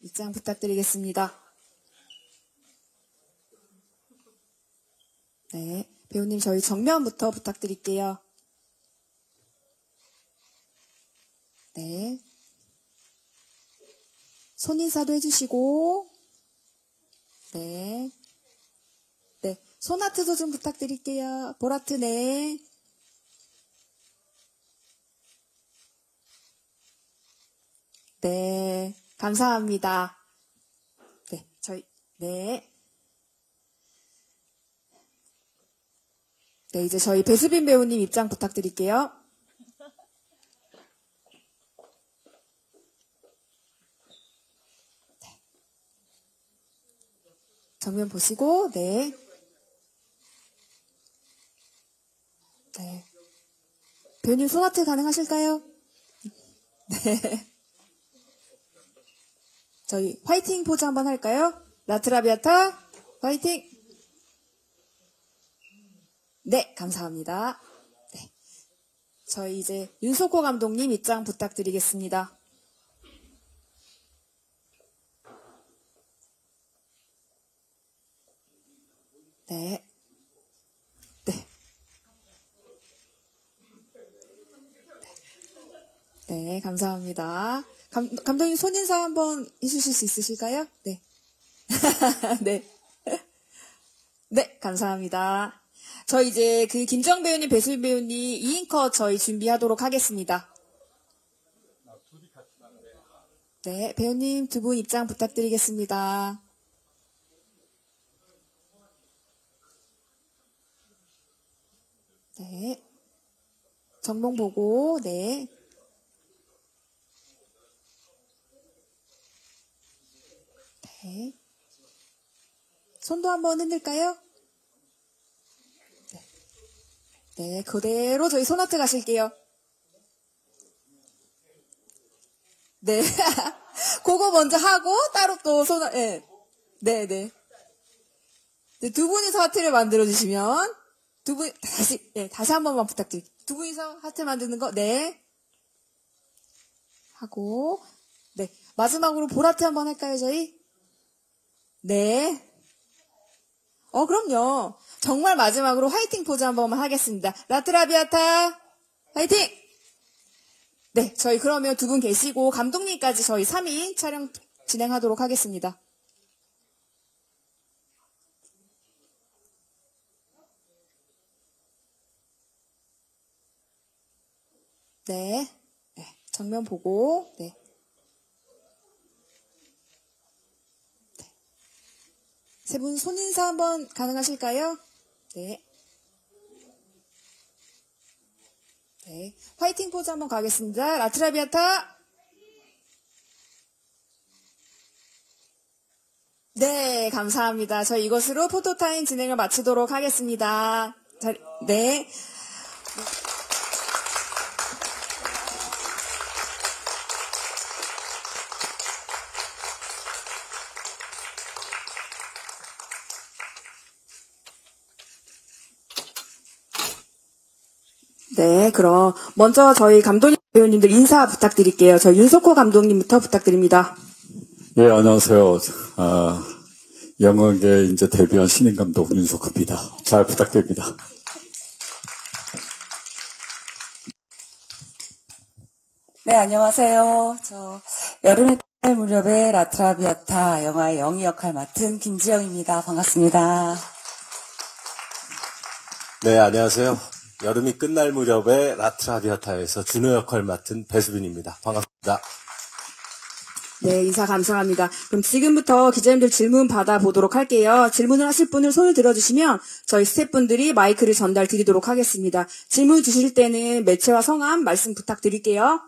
입장 부탁드리겠습니다. 네, 배우님 저희 정면부터 부탁드릴게요. 네. 손인사도 해주시고, 네. 네. 손하트도 좀 부탁드릴게요. 볼하트, 네. 네. 감사합니다. 네. 네. 네, 이제 저희 배수빈 배우님 입장 부탁드릴게요. 정면 보시고, 네. 네. 배우님 손하트 가능하실까요? 네. 저희 화이팅 포즈 한번 할까요? 라트라비아타, 화이팅! 네, 감사합니다. 네. 저희 이제 윤석호 감독님 입장 부탁드리겠습니다. 네. 네. 네, 감사합니다. 감독님 손인사 한번 해주실 수 있으실까요? 네. 네. 네, 감사합니다. 저희 이제 그 김정 배우님, 배수빈 배우님 2인컷 저희 준비하도록 하겠습니다. 네, 배우님 두 분 입장 부탁드리겠습니다. 네. 정봉 보고, 네. 네. 손도 한번 흔들까요? 네. 네, 그대로 저희 손하트 가실게요. 네. 그거 먼저 하고, 따로 또 네. 네네. 네, 두 분이서 하트를 만들어주시면, 다시 한 번만 부탁드릴게요. 두 분이서 하트 만드는 거, 네. 하고, 네. 마지막으로 볼하트 한번 할까요, 저희? 네. 그럼요. 정말 마지막으로 화이팅 포즈 한 번만 하겠습니다. 라트라비아타, 화이팅! 네, 저희 그러면 두 분 계시고, 감독님까지 저희 3인 촬영 진행하도록 하겠습니다. 네. 네. 정면 보고, 네. 네. 세 분 손인사 한번 가능하실까요? 네. 네. 화이팅 포즈 한번 가겠습니다. 라트라비아타. 네, 감사합니다. 저희 이것으로 포토타임 진행을 마치도록 하겠습니다. 네. 네, 그럼 먼저 저희 감독님 배우님들 인사 부탁드릴게요. 저희 윤석호 감독님부터 부탁드립니다. 네, 안녕하세요. 영화계 이제 데뷔한 신인 감독 윤석호입니다. 잘 부탁드립니다. 네, 안녕하세요. 저 여름의 딸 무렵에 라트라비아타 영화의 영희 역할 맡은 김지영입니다. 반갑습니다. 네, 안녕하세요. 여름이 끝날 무렵에 라트라비아타에서 준호 역할 맡은 배수빈입니다. 반갑습니다. 네, 인사 감사합니다. 그럼 지금부터 기자님들 질문 받아보도록 할게요. 질문을 하실 분을 손을 들어주시면 저희 스태프분들이 마이크를 전달 드리도록 하겠습니다. 질문 주실 때는 매체와 성함 말씀 부탁드릴게요.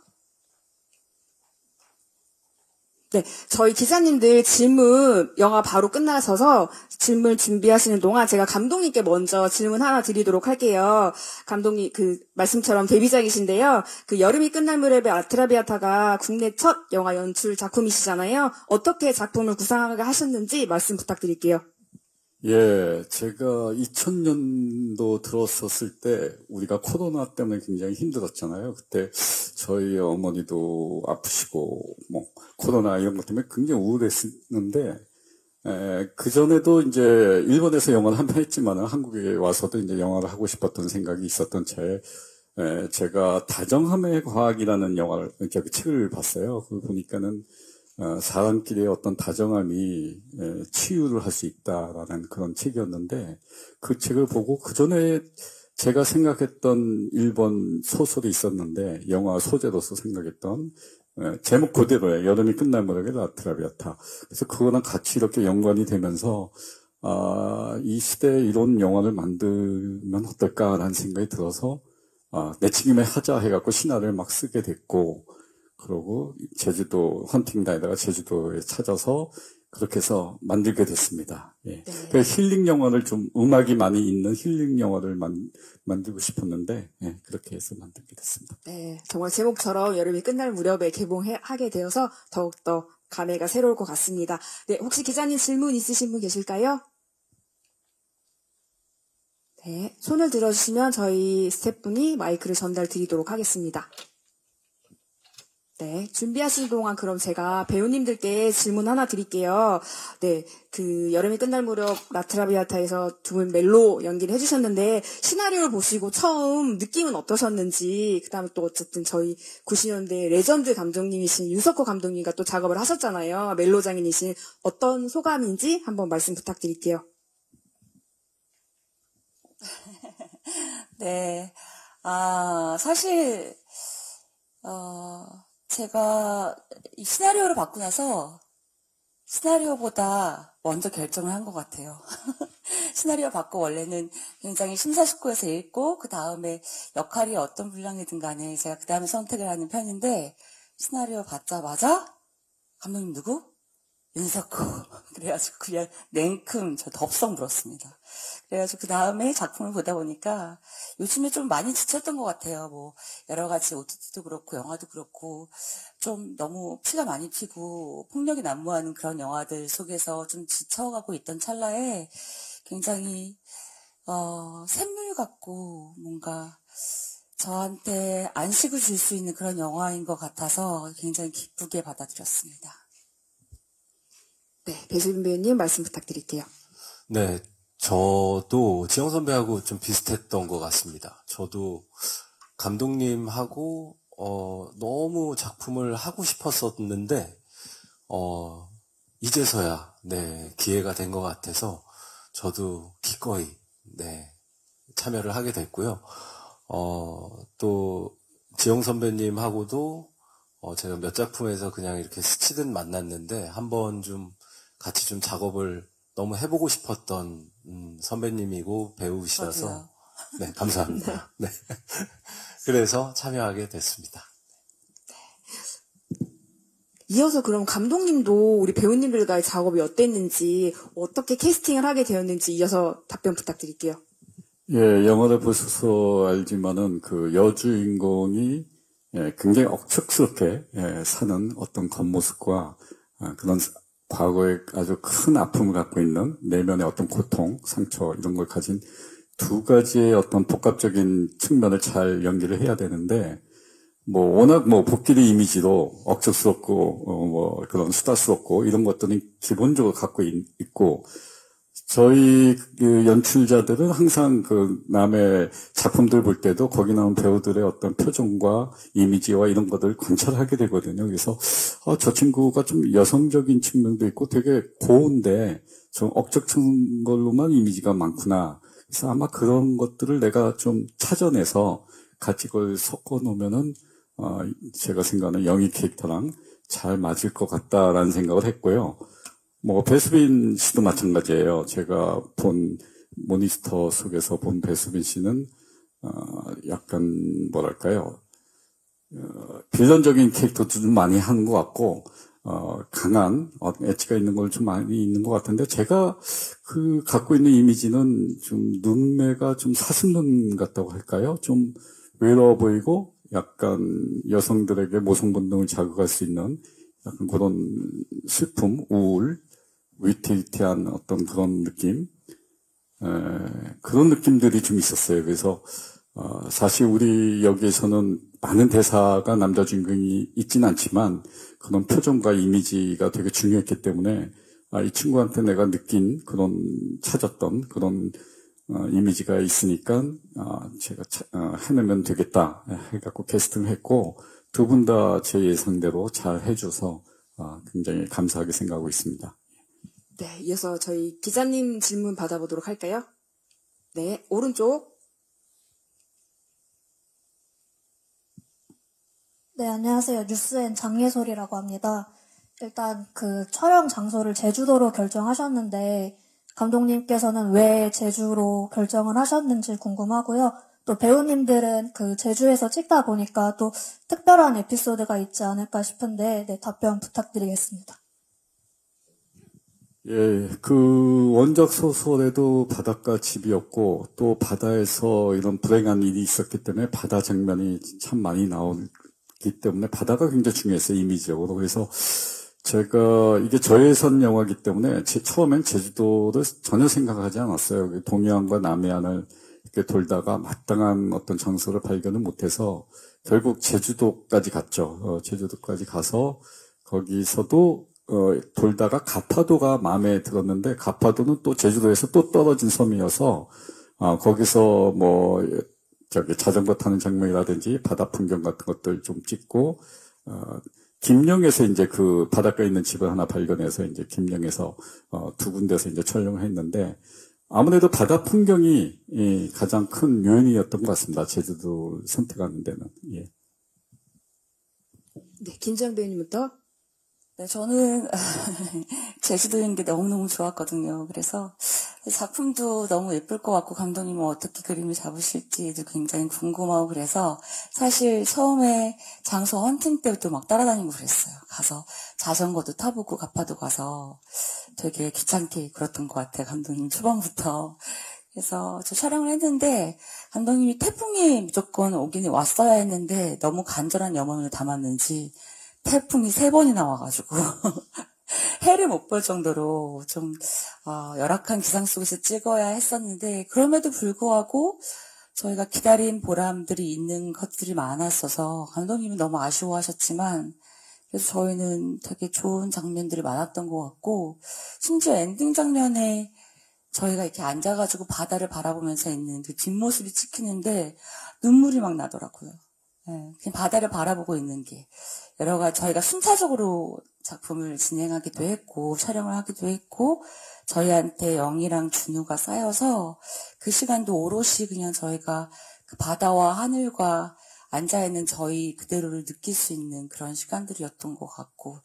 네, 저희 기자님들 질문 영화 바로 끝나셔서 질문 준비하시는 동안 제가 감독님께 먼저 질문 하나 드리도록 할게요. 감독님 그 말씀처럼 데뷔작이신데요. 그 여름이 끝날 무렵에 라트라비아타가 국내 첫 영화 연출 작품이시잖아요. 어떻게 작품을 구상하게 하셨는지 말씀 부탁드릴게요. 예, 제가 2000년도 들었었을 때 우리가 코로나 때문에 굉장히 힘들었잖아요. 그때 저희 어머니도 아프시고 뭐 코로나 이런 것 때문에 굉장히 우울했었는데 그 전에도 이제 일본에서 영화를 한 편 했지만은 한국에 와서도 이제 영화를 하고 싶었던 생각이 있었던 차에 제가 다정함의 과학이라는 영화를 책을 봤어요. 그걸 보니까는 사람끼리의 어떤 다정함이 치유를 할 수 있다라는 그런 책이었는데 그 책을 보고 그 전에 제가 생각했던 일본 소설이 있었는데 영화 소재로서 생각했던 제목 그대로예요. 여름이 끝날 무렵에 라트라비아타. 그래서 그거랑 같이 이렇게 연관이 되면서 이 시대에 이런 영화를 만들면 어떨까라는 생각이 들어서 내 책임에 하자 해갖고 신화를 막 쓰게 됐고 그러고 제주도 헌팅 다니다가 제주도에 찾아서 그렇게 해서 만들게 됐습니다. 예. 네. 힐링 영화를 좀 음악이 많이 있는 힐링 영화를 만들고 싶었는데 그렇게 해서 만들게 됐습니다. 네, 정말 제목처럼 여름이 끝날 무렵에 개봉하게 되어서 더욱더 감회가 새로울 것 같습니다. 네, 혹시 기자님 질문 있으신 분 계실까요? 네, 손을 들어주시면 저희 스태프분이 마이크를 전달 드리도록 하겠습니다. 네, 준비하시는 동안 그럼 제가 배우님들께 질문 하나 드릴게요. 네, 그 여름이 끝날 무렵 라트라비아타에서 두 분 멜로 연기를 해주셨는데 시나리오를 보시고 처음 느낌은 어떠셨는지, 그다음에 또 어쨌든 저희 90년대 레전드 감독님이신 윤석호 감독님과 또 작업을 하셨잖아요. 멜로 장인이신 어떤 소감인지 한번 말씀 부탁드릴게요. 네, 사실 제가 이 시나리오를 받고 나서 시나리오보다 먼저 결정을 한 것 같아요. 시나리오 받고 원래는 굉장히 심사숙고해서 읽고 그 다음에 역할이 어떤 분량이든 간에 제가 그 다음에 선택을 하는 편인데 시나리오 받자마자 감독님 누구? 윤석호. 그래가지고 그냥 냉큼 저 덥석 물었습니다. 그래가지고 그 다음에 작품을 보다 보니까 요즘에 좀 많이 지쳤던 것 같아요. 뭐 여러 가지 OTT도 그렇고 영화도 그렇고 좀 너무 피가 많이 튀고 폭력이 난무하는 그런 영화들 속에서 좀 지쳐가고 있던 찰나에 굉장히 샘물 같고 뭔가 저한테 안식을 줄 수 있는 그런 영화인 것 같아서 굉장히 기쁘게 받아들였습니다. 네, 배수빈 배우님 말씀 부탁드릴게요. 네, 저도 지영 선배하고 좀 비슷했던 것 같습니다. 저도 감독님하고 너무 작품을 하고 싶었었는데 이제서야 기회가 된 것 같아서 저도 기꺼이 참여를 하게 됐고요. 또 지영 선배님하고도 제가 몇 작품에서 그냥 이렇게 스치듯 만났는데 한번 좀 같이 좀 작업을 너무 해보고 싶었던 선배님이고 배우시라서 저도요. 네, 감사합니다. 네. 그래서 참여하게 됐습니다. 이어서 그럼 감독님도 우리 배우님들과의 작업이 어땠는지, 어떻게 캐스팅을 하게 되었는지 이어서 답변 부탁드릴게요. 예, 영화를 보셔서 알지만은 그 여주인공이 굉장히 억척스럽게 사는 어떤 겉모습과 그런 과거에 아주 큰 아픔을 갖고 있는 내면의 어떤 고통, 상처 이런 걸 가진 두 가지의 어떤 복합적인 측면을 잘 연기를 해야 되는데 워낙 복귀리 이미지로 억척스럽고 그런 수다스럽고 이런 것들은 기본적으로 갖고 있고 저희 그 연출자들은 항상 그 남의 작품들 볼 때도 거기 나온 배우들의 어떤 표정과 이미지와 이런 것들을 관찰하게 되거든요. 그래서 저 친구가 좀 여성적인 측면도 있고 되게 고운데 좀 억척한 걸로만 이미지가 많구나. 그래서 아마 그런 것들을 내가 좀 찾아내서 같이 그걸 섞어 놓으면은 제가 생각하는 영희 캐릭터랑 잘 맞을 것 같다라는 생각을 했고요. 배수빈 씨도 마찬가지예요. 제가 본 모니스터 속에서 본 배수빈 씨는 약간 뭐랄까요, 빌런적인 캐릭터도 좀 많이 하는 것 같고 강한 엣지가 있는 걸 좀 많이 있는 것 같은데 제가 그 갖고 있는 이미지는 좀 눈매가 좀 사슴눈 같다고 할까요? 좀 외로워 보이고 약간 여성들에게 모성 본능을 자극할 수 있는 약간 그런 슬픔, 우울 위태위태한 어떤 그런 느낌, 그런 느낌들이 좀 있었어요. 그래서 사실 우리 여기에서는 많은 대사가 남자 주인공이 있진 않지만 그런 표정과 이미지가 되게 중요했기 때문에 이 친구한테 내가 느낀 그런 찾았던 그런 이미지가 있으니까 제가 해내면 되겠다 해갖고 캐스팅을 했고 두 분 다 제 예상대로 잘 해줘서 굉장히 감사하게 생각하고 있습니다. 네, 이어서 저희 기자님 질문 받아보도록 할까요? 네, 오른쪽. 네, 안녕하세요. 뉴스엔 장예솔이라고 합니다. 일단 그 촬영 장소를 제주도로 결정하셨는데 감독님께서는 왜 제주로 결정을 하셨는지 궁금하고요. 또 배우님들은 그 제주에서 찍다 보니까 또 특별한 에피소드가 있지 않을까 싶은데 네, 답변 부탁드리겠습니다. 예, 그 원작 소설에도 바닷가 집이었고 또 바다에서 이런 불행한 일이 있었기 때문에 바다 장면이 참 많이 나오기 때문에 바다가 굉장히 중요했어요, 이미지적으로. 그래서 제가 이게 저예산 영화이기 때문에 처음엔 제주도를 전혀 생각하지 않았어요. 동해안과 남해안을 이렇게 돌다가 마땅한 어떤 장소를 발견을 못해서 결국 제주도까지 갔죠. 제주도까지 가서 거기서도 돌다가 가파도가 마음에 들었는데 가파도는 또 제주도에서 또 떨어진 섬이어서 거기서 뭐 자전거 타는 장면이라든지 바다 풍경 같은 것들 좀 찍고 김영에서 이제 그 바닷가에 있는 집을 하나 발견해서 이제 김영에서 두 군데서 이제 촬영을 했는데 아무래도 바다 풍경이 가장 큰 요인이었던 것 같습니다. 제주도를 선택하는 데는. 예. 네, 김지영 배우님부터. 네, 저는 제주도인 게 너무너무 좋았거든요. 그래서 작품도 너무 예쁠 것 같고 감독님은 어떻게 그림을 잡으실지도 굉장히 궁금하고 그래서 사실 처음에 장소 헌팅 때부터 막 따라다니고 그랬어요. 가서 자전거도 타보고 가파도 가서 되게 귀찮게 그랬던 것 같아요. 감독님 초반부터. 그래서 저 촬영을 했는데 감독님이 태풍이 무조건 오긴 왔어야 했는데 너무 간절한 염원을 담았는지 태풍이 3번이나 와가지고 해를 못 볼 정도로 좀 열악한 기상 속에서 찍어야 했었는데 그럼에도 불구하고 저희가 기다린 보람들이 있는 것들이 많았어서 감독님은 너무 아쉬워하셨지만 그래서 저희는 되게 좋은 장면들이 많았던 것 같고 심지어 엔딩 장면에 저희가 이렇게 앉아가지고 바다를 바라보면서 있는 그 뒷모습이 찍히는데 눈물이 막 나더라고요. 네, 그냥 바다를 바라보고 있는 게 여러 가지 저희가 순차적으로 작품을 진행하기도 했고 촬영을 하기도 했고 저희한테 영이랑 준우가 쌓여서 그 시간도 오롯이 그냥 저희가 그 바다와 하늘과 앉아있는 저희 그대로를 느낄 수 있는 그런 시간들이었던 것 같고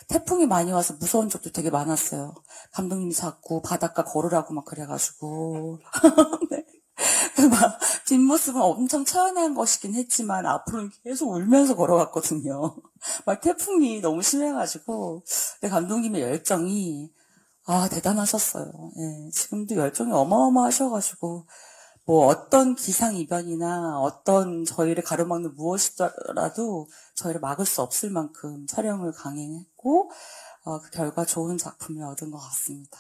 태풍이 많이 와서 무서운 적도 되게 많았어요. 감독님이 자꾸 바닷가 걸으라고 막 그래가지고 네. 막 뒷모습은 엄청 처연한 것이긴 했지만 앞으로는 계속 울면서 걸어갔거든요. 막 태풍이 너무 심해가지고 근데 감독님의 열정이 대단하셨어요. 예, 지금도 열정이 어마어마하셔가지고 뭐 어떤 기상이변이나 어떤 저희를 가로막는 무엇이더라도 저희를 막을 수 없을 만큼 촬영을 강행했고 그 결과 좋은 작품을 얻은 것 같습니다.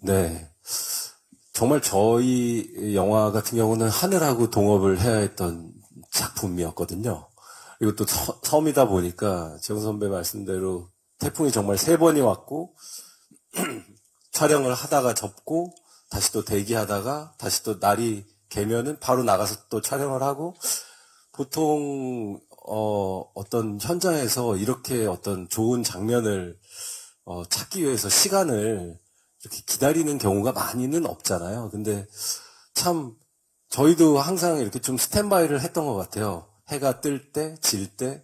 네. 정말 저희 영화 같은 경우는 하늘하고 동업을 해야 했던 작품이었거든요. 그리고 또 섬이다 보니까 재훈 선배 말씀대로 태풍이 정말 3번이 왔고 촬영을 하다가 접고 다시 또 대기하다가 다시 또 날이 개면은 바로 나가서 또 촬영을 하고 보통 어떤 현장에서 이렇게 어떤 좋은 장면을 찾기 위해서 시간을 이렇게 기다리는 경우가 많이는 없잖아요. 근데 참 저희도 항상 이렇게 좀 스탠바이를 했던 것 같아요. 해가 뜰 때, 질 때,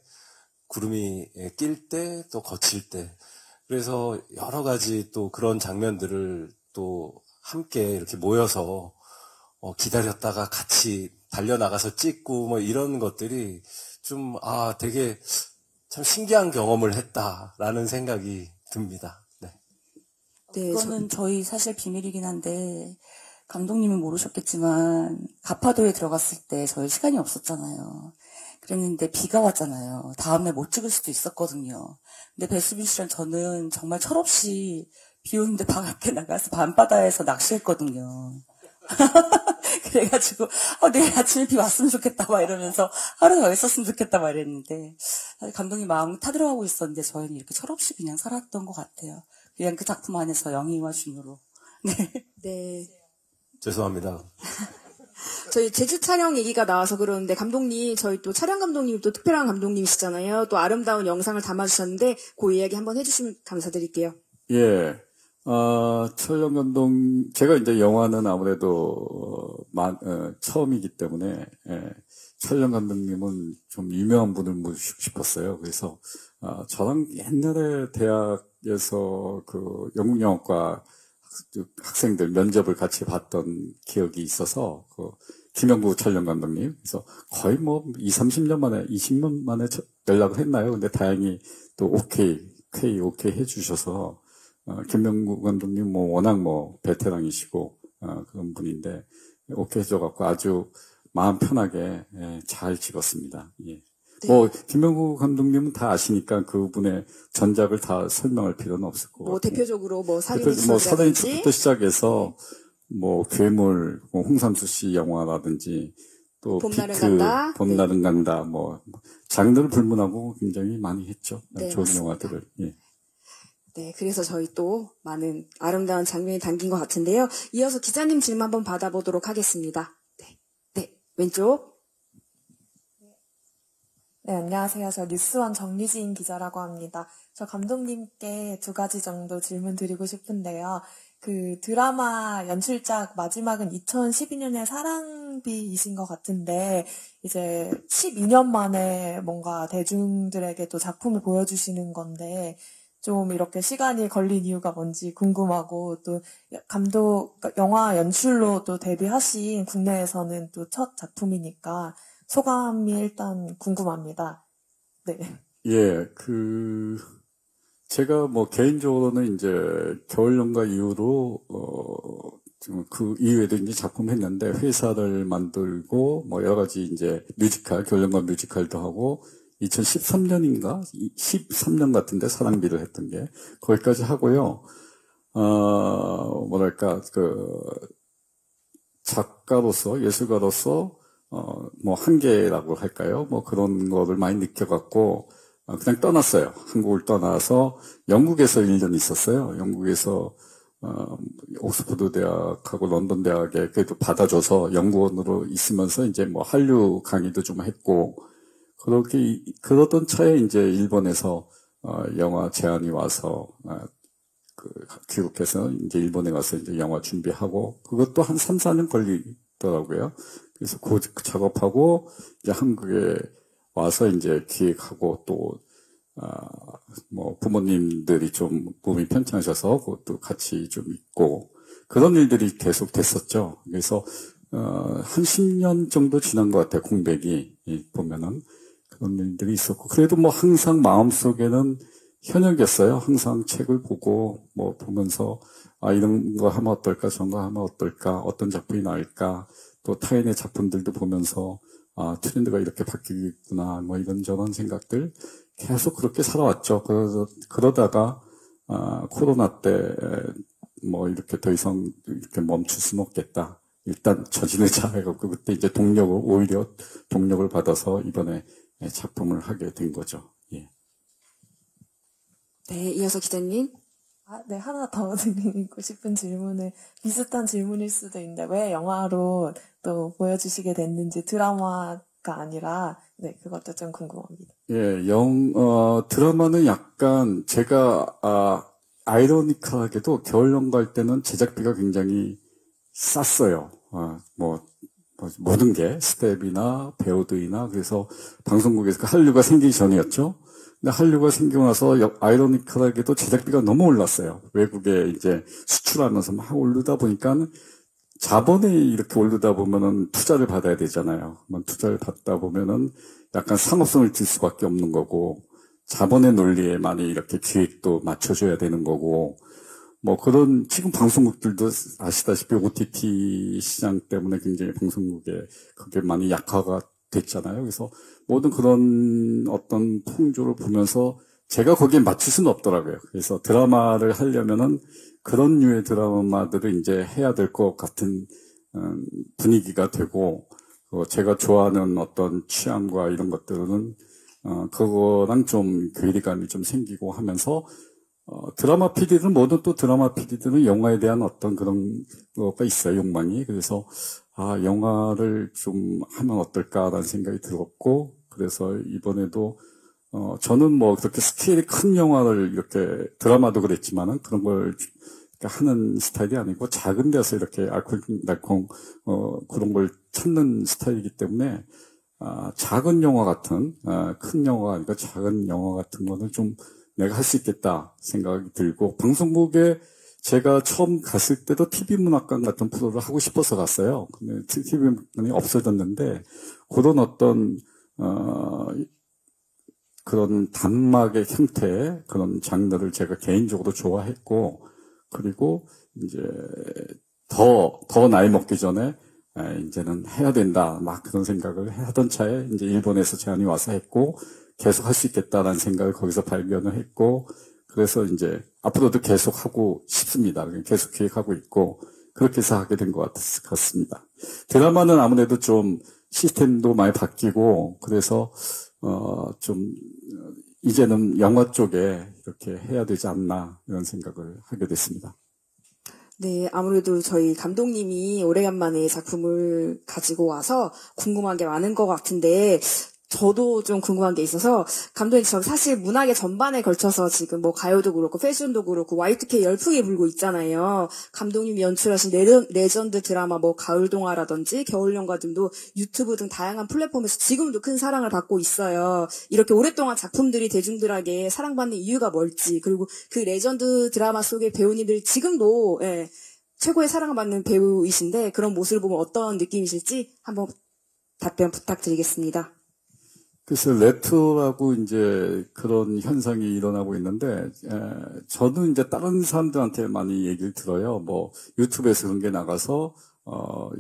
구름이 낄 때, 또 거칠 때. 그래서 여러 가지 또 그런 장면들을 또 함께 이렇게 모여서 기다렸다가 같이 달려나가서 찍고 뭐 이런 것들이 좀 되게 참 신기한 경험을 했다라는 생각이 듭니다. 네, 그거는 저희 사실 비밀이긴 한데 감독님은 모르셨겠지만 가파도에 들어갔을 때 저희 시간이 없었잖아요. 그랬는데 비가 왔잖아요. 다음날 못 찍을 수도 있었거든요. 근데 배수빈 씨랑 저는 정말 철없이 비 오는데 밖에 나가서 밤바다에서 낚시했거든요. 그래가지고 내일 아침에 비 왔으면 좋겠다 막 이러면서 하루 더 있었으면 좋겠다 막 이랬는데 감독님 마음이 타들어가고 있었는데 저희는 이렇게 철없이 그냥 살았던 것 같아요. 그냥 그 작품 안에서 영희와 준우로. 네. 네. 죄송합니다. 저희 제주 촬영 얘기가 나와서 그러는데 감독님, 저희 또 촬영 감독님 또 특별한 감독님이시잖아요. 또 아름다운 영상을 담아주셨는데 그 이야기 한번 해주시면 감사드릴게요. 예. 촬영 감독, 제가 이제 영화는 아무래도, 처음이기 때문에, 예, 촬영 감독님은 좀 유명한 분을 모시고 싶었어요. 그래서, 저랑 옛날에 대학에서 그 영국영화과 학생들 면접을 같이 봤던 기억이 있어서, 그, 김영구 촬영 감독님. 그래서 거의 뭐 20-30년 만에, 20년 만에 연락을 했나요? 근데 다행히 또 오케이 해주셔서, 김명구 감독님 워낙 베테랑이시고 그런 분인데 오케이 해줘갖고 아주 마음 편하게 잘 찍었습니다. 예. 네. 김명구 감독님은 다 아시니까 그분의 전작을 다 설명할 필요는 없을 것 같고. 대표적으로 사단의 축부터 시작해서 괴물, 홍삼수 씨 영화라든지 또 봄날은 비트, 간다. 봄날은 간다, 장르를 불문하고 굉장히 많이 했죠. 네, 좋은 맞습니다. 영화들을. 예. 네, 그래서 저희 또 많은 아름다운 장면이 담긴 것 같은데요. 이어서 기자님 질문 한번 받아보도록 하겠습니다. 네, 왼쪽. 네, 안녕하세요. 저 뉴스원 정리지인 기자라고 합니다. 저 감독님께 2가지 정도 질문 드리고 싶은데요. 그 드라마 연출작 마지막은 2012년에 사랑비이신 것 같은데 이제 12년 만에 뭔가 대중들에게 또 작품을 보여주시는 건데 좀 이렇게 시간이 걸린 이유가 뭔지 궁금하고 또 영화 연출로 또 데뷔하신 국내에서는 또 첫 작품이니까 소감이 일단 궁금합니다. 네. 예, 제가 개인적으로는 이제 겨울연가 이후로, 그 이후에도 이제 작품 했는데 회사를 만들고 여러 가지 이제 겨울연가 뮤지컬도 하고 2013년인가? 13년 같은데 사랑비를 했던 게 거기까지 하고요. 작가로서 예술가로서 한계라고 할까요? 그런 거를 많이 느껴갖고 그냥 떠났어요. 한국을 떠나서 영국에서 1년 있었어요. 영국에서 옥스퍼드 대학하고 런던 대학에 그래도 받아줘서 연구원으로 있으면서 이제 한류 강의도 좀 했고 그러던 차에 이제 일본에서 영화 제안이 와서 귀국해서 이제 일본에 가서 이제 영화 준비하고 그것도 한 3-4년 걸리더라고요. 그래서 그 작업하고 이제 한국에 와서 이제 기획하고 또 부모님들이 좀 몸이 편찮으셔서 그것도 같이 좀 있고 그런 일들이 계속 됐었죠. 그래서 한 10년 정도 지난 것 같아요. 공백이 보면은 그런 일들이 있었고 그래도 항상 마음속에는 현역이었어요. 항상 책을 보고 보면서 이런 거 하면 어떨까 저런 거 하면 어떨까 어떤 작품이 나올까 또 타인의 작품들도 보면서 트렌드가 이렇게 바뀌겠구나 이런저런 생각들 계속 그렇게 살아왔죠. 그러다가 코로나 때 이렇게 더 이상 이렇게 멈출 수는 없겠다. 일단 저지르자 해갖고 그때 이제 오히려 동력을 받아서 이번에 작품을 하게 된 거죠. 예. 네, 이어서 기자님. 네, 하나 더 드리고 싶은 질문은 비슷한 질문일 수도 있는데 왜 영화로 또 보여주시게 됐는지 드라마가 아니라 네, 그것도 좀 궁금합니다. 예, 드라마는 약간 제가 아이러니컬하게도 겨울연가 할 때는 제작비가 굉장히 쌌어요. 모든 게 스텝이나 배우들이나 그래서 방송국에서 한류가 생기기 전이었죠. 근데 한류가 생기고 나서 아이러니컬하게도 제작비가 너무 올랐어요. 외국에 이제 수출하면서 막 오르다 보니까 자본이 이렇게 오르다 보면은 투자를 받아야 되잖아요. 투자를 받다 보면은 약간 상업성을 질 수밖에 없는 거고 자본의 논리에 많이 이렇게 기획도 맞춰줘야 되는 거고 지금 방송국들도 아시다시피 OTT 시장 때문에 굉장히 방송국에 그게 많이 약화가 됐잖아요. 그래서 모든 그런 어떤 풍조를 보면서 제가 거기에 맞출 수는 없더라고요. 그래서 드라마를 하려면은 그런 류의 드라마들을 이제 해야 될 것 같은 분위기가 되고, 제가 좋아하는 어떤 취향과 이런 것들은 그거랑 좀 괴리감이 좀 생기고 하면서 드라마 PD들은 모든 또 드라마 PD들은 영화에 대한 어떤 그런 거가 있어요, 욕망이. 그래서 영화를 좀 하면 어떨까라는 생각이 들었고, 그래서 이번에도 저는 뭐 그렇게 스케일이 큰 영화를 이렇게 드라마도 그랬지만은 그런 걸 하는 스타일이 아니고 작은 데서 이렇게 알콩달콩 그런 걸 찾는 스타일이기 때문에 작은 영화 같은 큰 영화가 아니라 작은 영화 같은 거는 좀 내가 할 수 있겠다 생각이 들고, 방송국에 제가 처음 갔을 때도 TV문학관 같은 프로를 하고 싶어서 갔어요. 근데 TV문학관이 없어졌는데 그런 어떤 그런 단막의 형태의 그런 장르를 제가 개인적으로 좋아했고, 그리고 이제 더 나이 먹기 전에 이제는 해야 된다, 막 그런 생각을 하던 차에 이제 일본에서 제안이 와서 했고, 계속 할 수 있겠다라는 생각을 거기서 발견을 했고, 그래서 이제 앞으로도 계속 하고 싶습니다. 계속 기획하고 있고, 그렇게 해서 하게 된 것 같습니다. 드라마는 아무래도 좀 시스템도 많이 바뀌고, 그래서 좀 이제는 영화 쪽에 이렇게 해야 되지 않나 이런 생각을 하게 됐습니다. 네, 아무래도 저희 감독님이 오래간만에 작품을 가지고 와서 궁금한 게 많은 것 같은데, 저도 좀 궁금한 게 있어서, 감독님, 저 사실 문학의 전반에 걸쳐서 지금 뭐 가요도 그렇고 패션도 그렇고 Y2K 열풍이 불고 있잖아요. 감독님이 연출하신 레전드 드라마 뭐 가을동화라든지 겨울연가 등도 유튜브 등 다양한 플랫폼에서 지금도 큰 사랑을 받고 있어요. 이렇게 오랫동안 작품들이 대중들에게 사랑받는 이유가 뭘지, 그리고 그 레전드 드라마 속의 배우님들 지금도 최고의 사랑을 받는 배우이신데 그런 모습을 보면 어떤 느낌이실지 한번 답변 부탁드리겠습니다. 그래서 레트로라고 이제 그런 현상이 일어나고 있는데, 저는 이제 다른 사람들한테 많이 얘기를 들어요. 뭐 유튜브에서 그런 게 나가서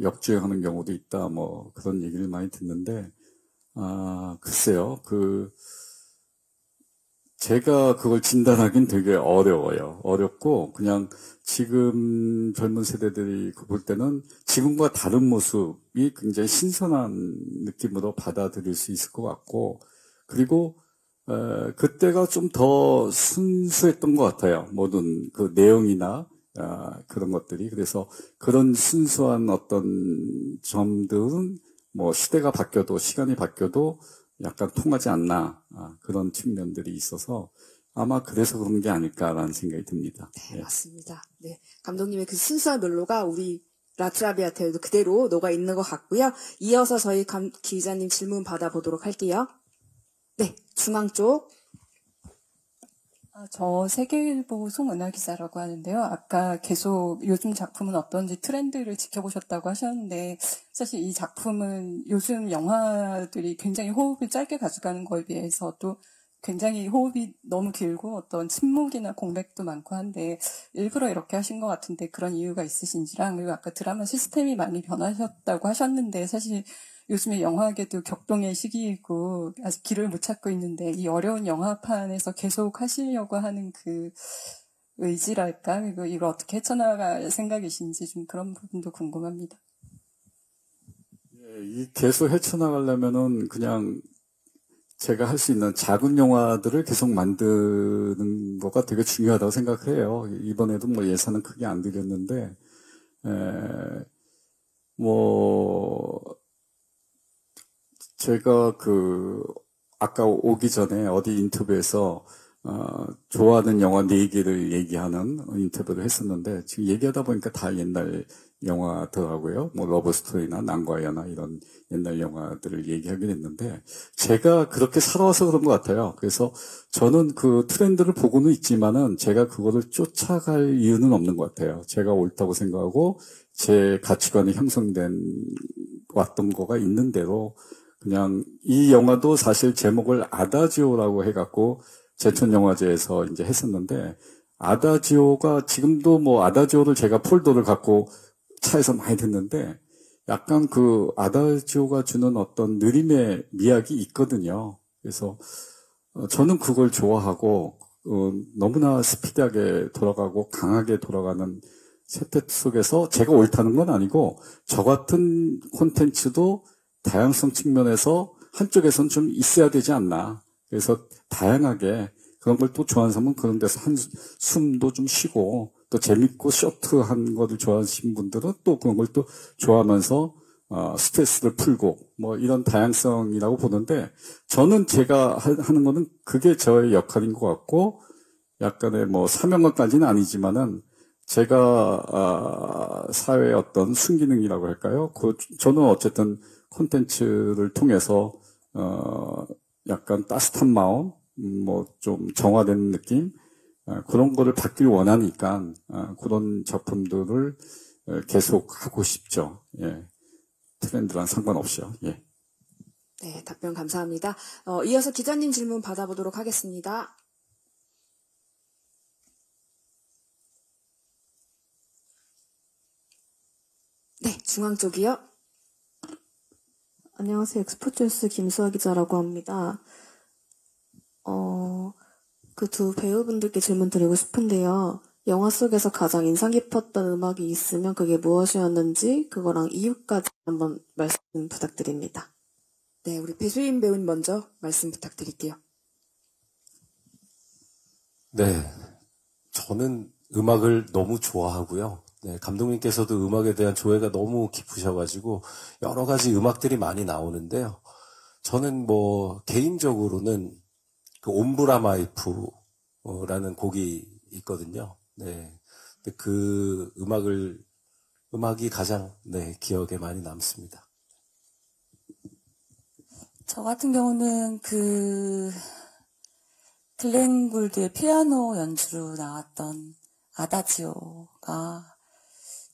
역주행하는 경우도 있다, 뭐 그런 얘기를 많이 듣는데, 글쎄요, 제가 그걸 진단하긴 되게 어려워요. 어렵고, 그냥 지금 젊은 세대들이 볼 때는 지금과 다른 모습이 굉장히 신선한 느낌으로 받아들일 수 있을 것 같고, 그리고, 그때가 좀 더 순수했던 것 같아요. 모든 그 내용이나, 그런 것들이. 그래서 그런 순수한 어떤 점들은 뭐 시대가 바뀌어도, 시간이 바뀌어도 약간 통하지 않나, 그런 측면들이 있어서 아마 그래서 그런 게 아닐까라는 생각이 듭니다. 네, 맞습니다. 네, 감독님의 그 순수한 멜로가 우리 라트라비아테도 그대로 녹아 있는 것 같고요. 이어서 저희 기자님 질문 받아보도록 할게요. 네, 중앙 쪽. 저 세계일보 송은하 기자라고 하는데요. 아까 계속 요즘 작품은 어떤지 트렌드를 지켜보셨다고 하셨는데, 사실 이 작품은 요즘 영화들이 굉장히 호흡을 짧게 가져가는 거에 비해서 또 굉장히 호흡이 너무 길고 어떤 침묵이나 공백도 많고 한데, 일부러 이렇게 하신 것 같은데 그런 이유가 있으신지랑, 그리고 아까 드라마 시스템이 많이 변하셨다고 하셨는데, 사실 요즘에 영화계도 격동의 시기이고 아직 길을 못 찾고 있는데, 이 어려운 영화판에서 계속 하시려고 하는 그 의지랄까, 그리고 이걸 어떻게 헤쳐나갈 생각이신지 좀 그런 부분도 궁금합니다. 이 계속 헤쳐나가려면은 그냥 제가 할 수 있는 작은 영화들을 계속 만드는 거가 되게 중요하다고 생각해요. 이번에도 뭐 예산은 크게 안 들였는데, 제가 아까 오기 전에 어디 인터뷰에서, 좋아하는 영화 4개를 얘기하는 인터뷰를 했었는데, 지금 얘기하다 보니까 다 옛날 영화더라고요. 뭐, 러브스토리나 난과 여나 이런 옛날 영화들을 얘기하게 됐는데, 제가 그렇게 살아와서 그런 것 같아요. 그래서 저는 그 트렌드를 보고는 있지만은, 제가 그거를 쫓아갈 이유는 없는 것 같아요. 제가 옳다고 생각하고, 제 가치관이 형성된, 왔던 거가 있는 대로, 그냥 이 영화도 사실 제목을 아다지오라고 해갖고 제천영화제에서 이제 했었는데, 아다지오가 지금도 뭐 아다지오를 제가 폴더를 갖고 차에서 많이 듣는데, 약간 그 아다지오가 주는 어떤 느림의 미학이 있거든요. 그래서 저는 그걸 좋아하고 너무나 스피디하게 돌아가고 강하게 돌아가는 세태 속에서 제가 옳다는 건 아니고 저 같은 콘텐츠도 다양성 측면에서 한쪽에선 좀 있어야 되지 않나. 그래서 다양하게 그런 걸 또 좋아하는 사람은 그런 데서 숨도 좀 쉬고 또 재밌고 쇼트한 거를 좋아하시는 분들은 또 그런 걸 또 좋아하면서 스트레스를 풀고 뭐 이런 다양성이라고 보는데 저는 제가 하는 거는 그게 저의 역할인 것 같고 약간의 뭐 사명감까지는 아니지만은 제가 사회의 어떤 순기능이라고 할까요? 저는 어쨌든 콘텐츠를 통해서 약간 따뜻한 마음, 뭐 좀 정화된 느낌 그런 거를 받길 원하니까 그런 작품들을 계속 하고 싶죠. 예. 트렌드랑 상관없이요. 예. 네, 답변 감사합니다. 이어서 기자님 질문 받아보도록 하겠습니다. 네, 중앙 쪽이요. 안녕하세요. 엑스포뉴스 김수아 기자라고 합니다. 그 두 배우분들께 질문 드리고 싶은데요. 영화 속에서 가장 인상 깊었던 음악이 있으면 그게 무엇이었는지 그거랑 이유까지 한번 말씀 부탁드립니다. 네, 우리 배수인 배우님 먼저 말씀 부탁드릴게요. 네, 저는 음악을 너무 좋아하고요. 네, 감독님께서도 음악에 대한 조예가 너무 깊으셔가지고 여러 가지 음악들이 많이 나오는데요. 저는 뭐 개인적으로는 그 옴브라마이프라는 곡이 있거든요. 네, 근데 그 음악이 가장 기억에 많이 남습니다. 저 같은 경우는 글렌 굴드의 피아노 연주로 나왔던 아다지오가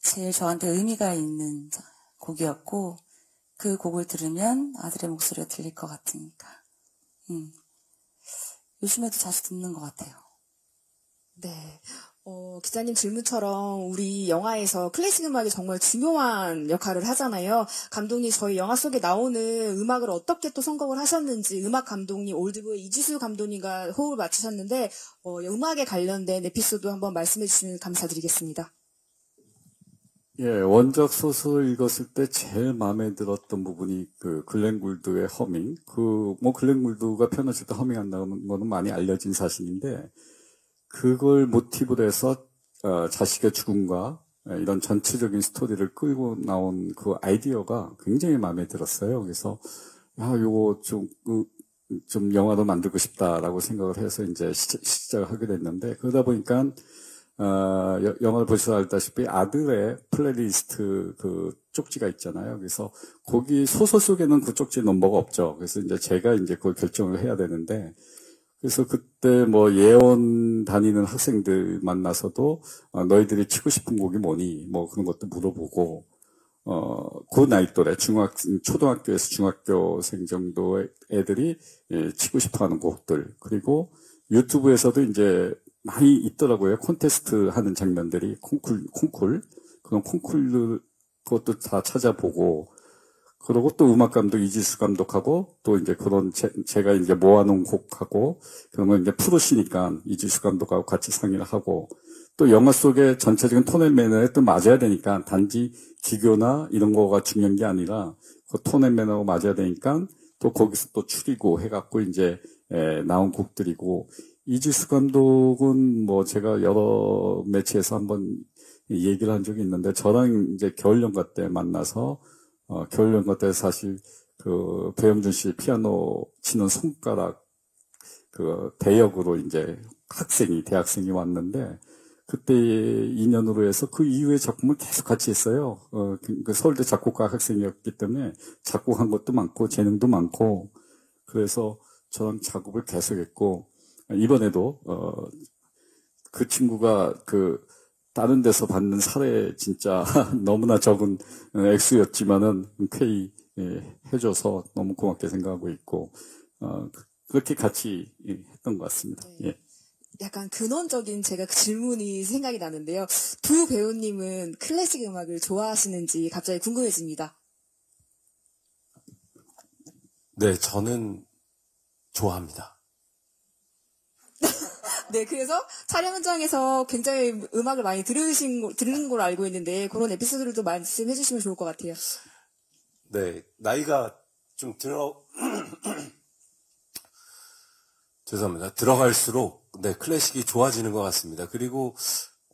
제일 저한테 의미가 있는 곡이었고 그 곡을 들으면 아들의 목소리가 들릴 것 같으니까 요즘에도 자주 듣는 것 같아요. 네. 기자님 질문처럼 우리 영화에서 클래식 음악이 정말 중요한 역할을 하잖아요. 감독님 저희 영화 속에 나오는 음악을 어떻게 또 선곡을 하셨는지 음악 감독님 올드보이 이지수 감독님과 호흡을 맞추셨는데 음악에 관련된 에피소드 한번 말씀해 주시면 감사드리겠습니다. 예, 원작 소설 읽었을 때 제일 마음에 들었던 부분이 그 글렌 굴드의 허밍. 글렌 굴드가 피아노칠 때 허밍한다는 거는 많이 알려진 사실인데, 그걸 모티브로 해서, 자식의 죽음과 이런 전체적인 스토리를 끌고 나온 그 아이디어가 굉장히 마음에 들었어요. 그래서, 요거 좀 영화도 만들고 싶다라고 생각을 해서 이제 시작을 하게 됐는데, 그러다 보니까, 영화를 보셔서 알다시피 아들의 플레이리스트 그 쪽지가 있잖아요. 그래서 거기 소설 속에는 그 쪽지 넘버가 없죠. 그래서 이제 제가 이제 그걸 결정을 해야 되는데, 그래서 그때 뭐 예원 다니는 학생들 만나서도 너희들이 치고 싶은 곡이 뭐니? 뭐 그런 것도 물어보고, 그 나이 또래 초등학교에서 중학교생 정도의 애들이 치고 싶어 하는 곡들. 그리고 유튜브에서도 이제 많이 있더라고요. 콘테스트 하는 장면들이, 그런 콩쿨, 그것도 다 찾아보고, 그리고 또 음악 감독 이지수 감독하고, 또 이제 그런 제가 이제 모아놓은 곡하고, 그런 걸 이제 프로시니까 이지수 감독하고 같이 상의를 하고, 또 영화 속에 전체적인 톤 앤 매너에 또 맞아야 되니까, 단지 기교나 이런 거가 중요한 게 아니라, 그 톤 앤 매너가 맞아야 되니까, 또 거기서 또 추리고 해갖고 이제, 나온 곡들이고, 이지수 감독은 뭐 제가 여러 매체에서 한번 얘기를 한 적이 있는데 저랑 이제 겨울연가 때 만나서 겨울연가 때 사실 그 배영준 씨 피아노 치는 손가락 그 대역으로 이제 대학생이 왔는데 그때 인연으로 해서 그 이후에 작품을 계속 같이 했어요. 그 서울대 작곡가 학생이었기 때문에 작곡한 것도 많고 재능도 많고 그래서 저랑 작업을 계속했고 이번에도 그 친구가 다른 데서 받는 사례 진짜 너무나 적은 액수였지만은 쾌히 해줘서 너무 고맙게 생각하고 있고 그렇게 같이 했던 것 같습니다. 네. 예. 약간 근원적인 제가 그 질문이 생각이 나는데요. 두 배우님은 클래식 음악을 좋아하시는지 갑자기 궁금해집니다. 네, 저는 좋아합니다. 네, 그래서 촬영 현장에서 굉장히 음악을 많이 들은 걸로 알고 있는데 그런 에피소드들도 말씀해 주시면 좋을 것 같아요. 네, 나이가 좀 죄송합니다. 들어갈수록, 네, 클래식이 좋아지는 것 같습니다. 그리고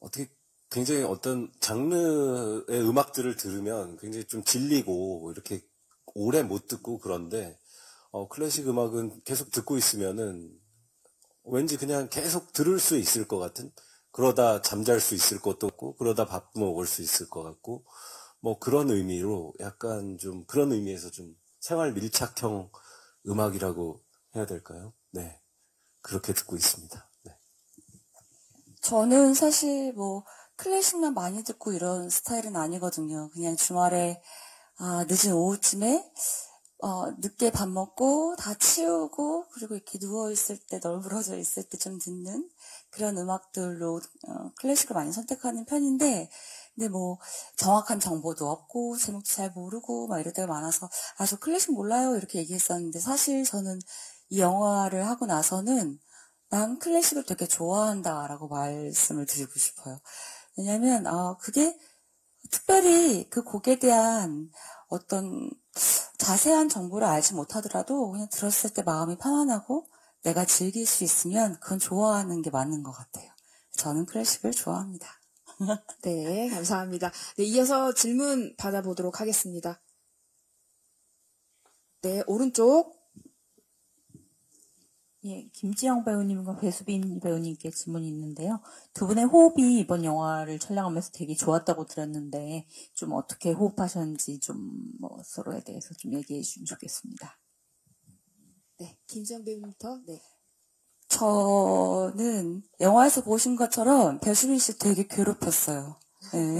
어떻게 굉장히 어떤 장르의 음악들을 들으면 굉장히 좀 질리고 이렇게 오래 못 듣고 그런데, 클래식 음악은 계속 듣고 있으면은 왠지 그냥 계속 들을 수 있을 것 같은, 그러다 잠잘 수 있을 것도 없고, 그러다 밥 먹을 수 있을 것 같고, 뭐 그런 의미로 약간 좀 그런 의미에서 좀 생활 밀착형 음악이라고 해야 될까요? 네. 그렇게 듣고 있습니다. 네. 저는 사실 뭐 클래식만 많이 듣고 이런 스타일은 아니거든요. 그냥 주말에 늦은 오후쯤에 늦게 밥 먹고 다 치우고 그리고 이렇게 누워있을 때 널브러져 있을 때 좀 듣는 그런 음악들로 클래식을 많이 선택하는 편인데 근데 뭐 정확한 정보도 없고 제목도 잘 모르고 막 이럴 때가 많아서 저 클래식 몰라요 이렇게 얘기했었는데 사실 저는 이 영화를 하고 나서는 난 클래식을 되게 좋아한다라고 말씀을 드리고 싶어요. 왜냐면 그게 특별히 그 곡에 대한 어떤 자세한 정보를 알지 못하더라도 그냥 들었을 때 마음이 편안하고 내가 즐길 수 있으면 그건 좋아하는 게 맞는 것 같아요. 저는 클래식을 좋아합니다. 네, 감사합니다. 네, 이어서 질문 받아보도록 하겠습니다. 네, 오른쪽. 예, 김지영 배우님과 배수빈 배우님께 질문이 있는데요. 두 분의 호흡이 이번 영화를 촬영하면서 되게 좋았다고 들었는데 좀 어떻게 호흡하셨는지 좀 뭐 서로에 대해서 좀 얘기해 주시면 좋겠습니다. 네, 김지영 배우님부터. 네. 저는 영화에서 보신 것처럼 배수빈 씨 되게 괴롭혔어요. 네.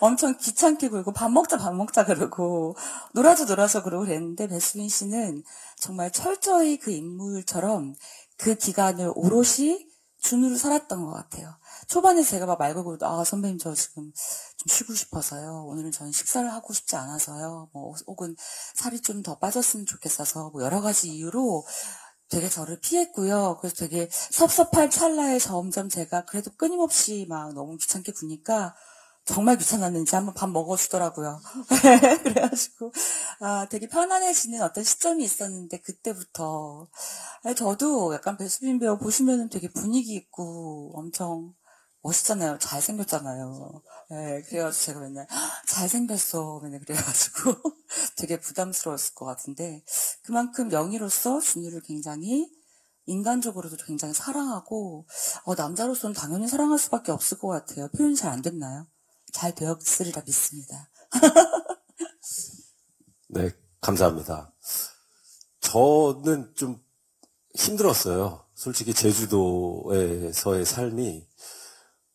엄청 귀찮게 굴고 밥 먹자 그러고 놀아줘 그러고 그랬는데 배수빈 씨는 정말 철저히 그 인물처럼 그 기간을 오롯이 준우로 살았던 것 같아요. 초반에 제가 막 말 걸고 선배님 저 지금 좀 쉬고 싶어서요. 오늘은 저는 식사를 하고 싶지 않아서요. 뭐 혹은 살이 좀 더 빠졌으면 좋겠어서 뭐 여러 가지 이유로 되게 저를 피했고요. 그래서 되게 섭섭할 찰나에 점점 제가 그래도 끊임없이 막 너무 귀찮게 구니까 정말 귀찮았는지 한번 밥 먹어주더라고요. 그래가지고 되게 편안해지는 어떤 시점이 있었는데 그때부터 저도 약간 배수빈 배우 보시면은 되게 분위기 있고 엄청 멋있잖아요. 잘생겼잖아요. 네, 그래가지고 제가 맨날 잘생겼어 맨날 그래가지고 되게 부담스러웠을 것 같은데 그만큼 영희로서 준우를 굉장히 인간적으로도 굉장히 사랑하고 남자로서는 당연히 사랑할 수밖에 없을 것 같아요. 표현이 잘 안 됐나요? 잘 되었으리라 믿습니다. 네, 감사합니다. 저는 좀 힘들었어요. 솔직히 제주도에서의 삶이.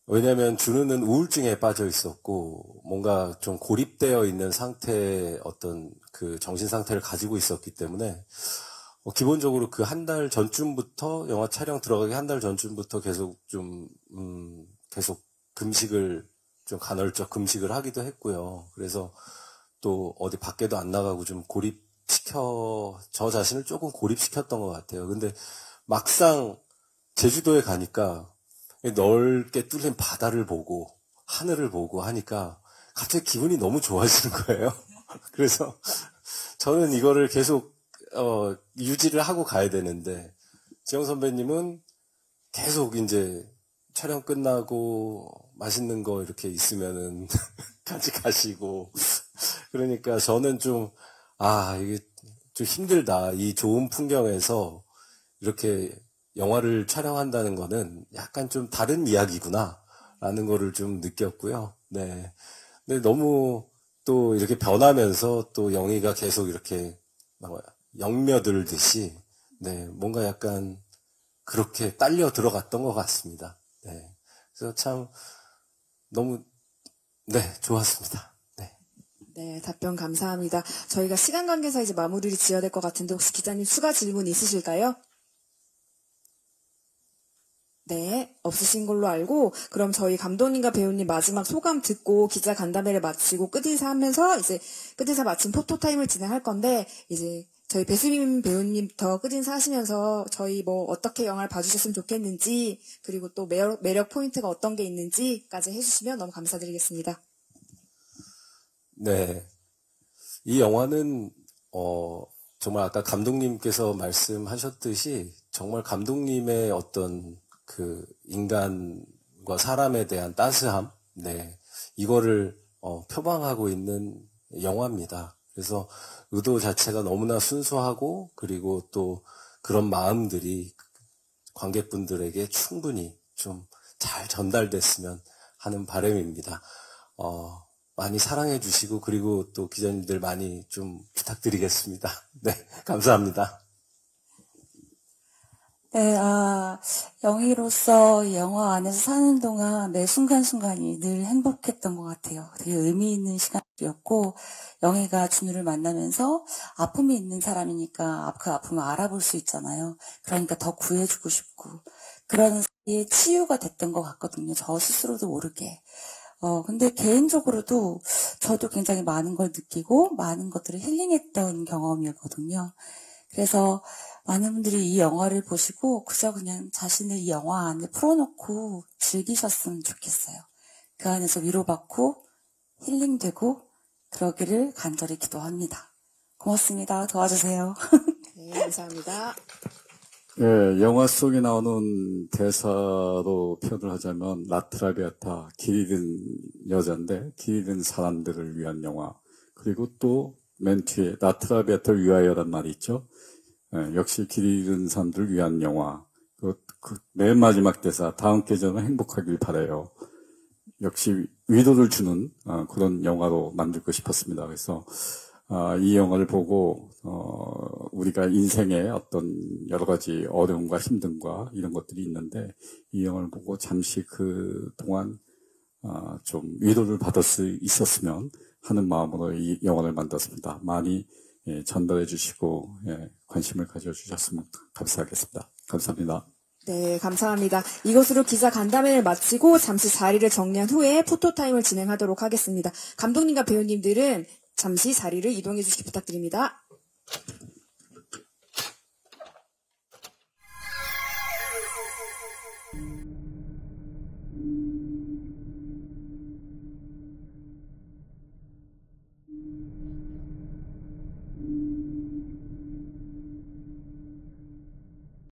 왜냐하면 준우는 우울증에 빠져 있었고 뭔가 좀 고립되어 있는 상태의 어떤 그 정신 상태를 가지고 있었기 때문에 기본적으로 그 한 달 전쯤부터 영화 촬영 들어가기 한 달 전쯤부터 계속 좀 계속 금식을 좀 간헐적 금식을 하기도 했고요. 그래서 또 어디 밖에도 안 나가고 좀 저 자신을 조금 고립시켰던 것 같아요. 근데 막상 제주도에 가니까 넓게 뚫린 바다를 보고 하늘을 보고 하니까 갑자기 기분이 너무 좋아지는 거예요. 그래서 저는 이거를 계속 유지를 하고 가야 되는데 지영 선배님은 계속 이제 촬영 끝나고 맛있는 거 이렇게 있으면은 같이 가시고 그러니까 저는 좀 이게 좀 힘들다. 이 좋은 풍경에서 이렇게 영화를 촬영한다는 거는 약간 좀 다른 이야기구나 라는 거를 좀 느꼈고요. 네. 근데 너무 또 이렇게 변하면서 또 영희가 계속 이렇게 영며들듯이 네, 뭔가 약간 그렇게 딸려 들어갔던 것 같습니다. 네. 그래서 참 너무 좋았습니다. 네. 네, 답변 감사합니다. 저희가 시간 관계상 이제 마무리를 지어야 될 것 같은데 혹시 기자님 추가 질문 있으실까요? 네, 없으신 걸로 알고 그럼 저희 감독님과 배우님 마지막 소감 듣고 기자 간담회를 마치고 끝인사 하면서 이제 끝인사 마친 포토타임을 진행할 건데 이제 저희 배수빈 배우님부터 끝인사 하시면서 저희 뭐 어떻게 영화를 봐주셨으면 좋겠는지, 그리고 또 매력 포인트가 어떤 게 있는지까지 해주시면 너무 감사드리겠습니다. 네. 이 영화는, 정말 아까 감독님께서 말씀하셨듯이 정말 감독님의 어떤 그 인간과 사람에 대한 따스함, 네. 이거를, 표방하고 있는 영화입니다. 그래서 의도 자체가 너무나 순수하고, 그리고 또 그런 마음들이 관객분들에게 충분히 좀 잘 전달됐으면 하는 바람입니다. 많이 사랑해 주시고, 그리고 또 기자님들 많이 좀 부탁드리겠습니다. 네, 감사합니다. 네, 영희로서 이 영화 안에서 사는 동안 매 순간순간이 늘 행복했던 것 같아요. 되게 의미 있는 시간이었고, 영희가 준우를 만나면서 아픔이 있는 사람이니까 그 아픔을 알아볼 수 있잖아요. 그러니까 더 구해주고 싶고, 그런 사이에 치유가 됐던 것 같거든요. 저 스스로도 모르게. 근데 개인적으로도 저도 굉장히 많은 걸 느끼고, 많은 것들을 힐링했던 경험이었거든요. 그래서 많은 분들이 이 영화를 보시고 그저 그냥 자신을 이 영화 안에 풀어놓고 즐기셨으면 좋겠어요. 그 안에서 위로받고 힐링되고 그러기를 간절히 기도합니다. 고맙습니다. 도와주세요. 네, 감사합니다. 예, 영화 속에 나오는 대사로 표현을 하자면 라트라비아타, 길 잃은 여자인데 길 잃은 사람들을 위한 영화. 그리고 또 맨 뒤에 라트라비아타를 위하여란 말이 있죠. 예, 역시 길 잃은 사람들을 위한 영화. 맨 마지막 대사, 다음 계절은 행복하길 바라요. 역시 위로를 주는 그런 영화로 만들고 싶었습니다. 그래서 이 영화를 보고 우리가 인생의 어떤 여러 가지 어려움과 힘듦과 이런 것들이 있는데 이 영화를 보고 잠시 그 동안 좀 위로를 받을 수 있었으면 하는 마음으로 이 영화를 만들었습니다. 많이 전달해 주시고 관심을 가져주셨으면 감사하겠습니다. 감사합니다. 네, 감사합니다. 이것으로 기자 간담회를 마치고 잠시 자리를 정리한 후에 포토타임을 진행하도록 하겠습니다. 감독님과 배우님들은 잠시 자리를 이동해 주시기 부탁드립니다.